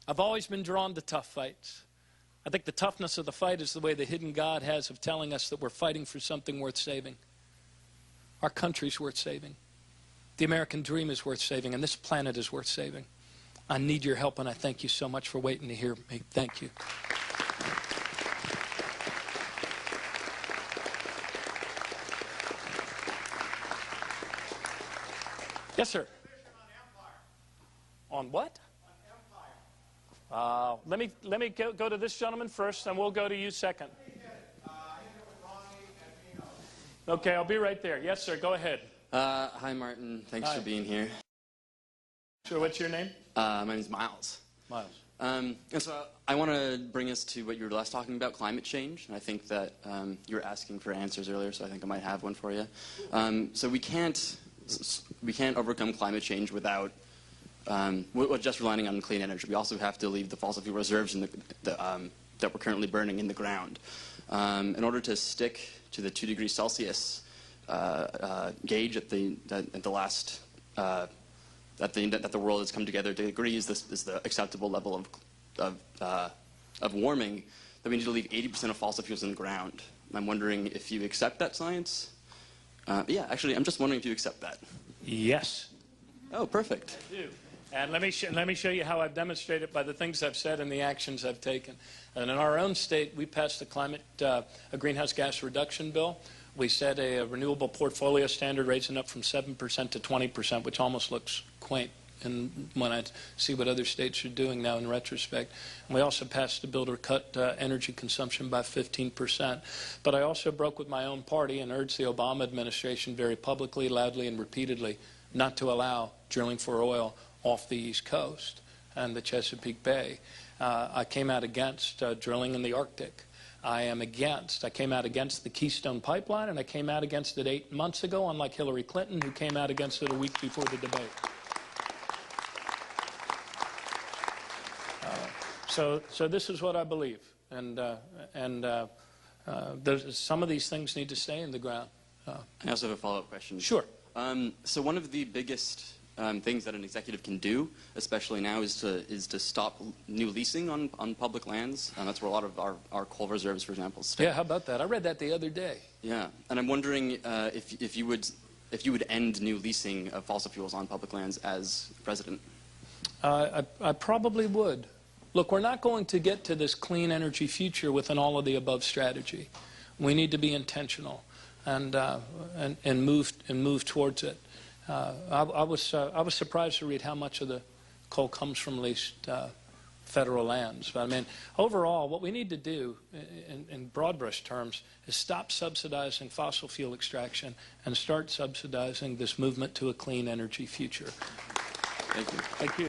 I've always been drawn to tough fights. I think the toughness of the fight is the way the hidden God has of telling us that we're fighting for something worth saving. Our country's worth saving. The American dream is worth saving, and this planet is worth saving. I need your help, and I thank you so much for waiting to hear me. Thank you. Yes, sir. On what? Let me go to this gentleman first, and we'll go to you second. Okay, I'll be right there. Yes, sir. Go ahead. Hi, Martin. Thanks for being here. Sure. What's your name? My name is Miles. Miles. And so I want to bring us to what you were last talking about, climate change. And I think that you were asking for answers earlier, so I think I might have one for you. So we can't overcome climate change without just relying on clean energy. We also have to leave the fossil fuel reserves in that we're currently burning in the ground. In order to stick to the 2 degrees Celsius gauge that the world has come together to agree is the acceptable level of warming, that we need to leave 80% of fossil fuels in the ground. I'm wondering if you accept that science. Yeah, actually, I'm just wondering if you accept that. Yes. Oh, perfect. I do. And let me show you how I've demonstrated by the things I've said and the actions I've taken. And in our own state, we passed a greenhouse gas reduction bill. We set a renewable portfolio standard, raising up from 7% to 20%, which almost looks quaint and when I see what other states are doing now in retrospect. And we also passed a bill to cut energy consumption by 15%. But I also broke with my own party and urged the Obama administration very publicly, loudly, and repeatedly not to allow drilling for oil off the East Coast and the Chesapeake Bay. I came out against drilling in the Arctic. I came out against the Keystone Pipeline, and I came out against it 8 months ago, unlike Hillary Clinton, who came out against it a week before the debate. So this is what I believe, and some of these things need to stay in the ground. I also have a follow-up question. Sure. So one of the biggest things that an executive can do, especially now, is to stop new leasing on public lands. That's where a lot of our coal reserves, for example, stay. Yeah, how about that? I read that the other day. Yeah, and I'm wondering if you would end new leasing of fossil fuels on public lands as president. I probably would. Look, we're not going to get to this clean energy future with an all-of-the-above strategy. We need to be intentional and move towards it. I was surprised to read how much of the coal comes from leased federal lands. But I mean, overall, what we need to do, in broad brush terms, is stop subsidizing fossil fuel extraction and start subsidizing this movement to a clean energy future. Thank you. Thank you.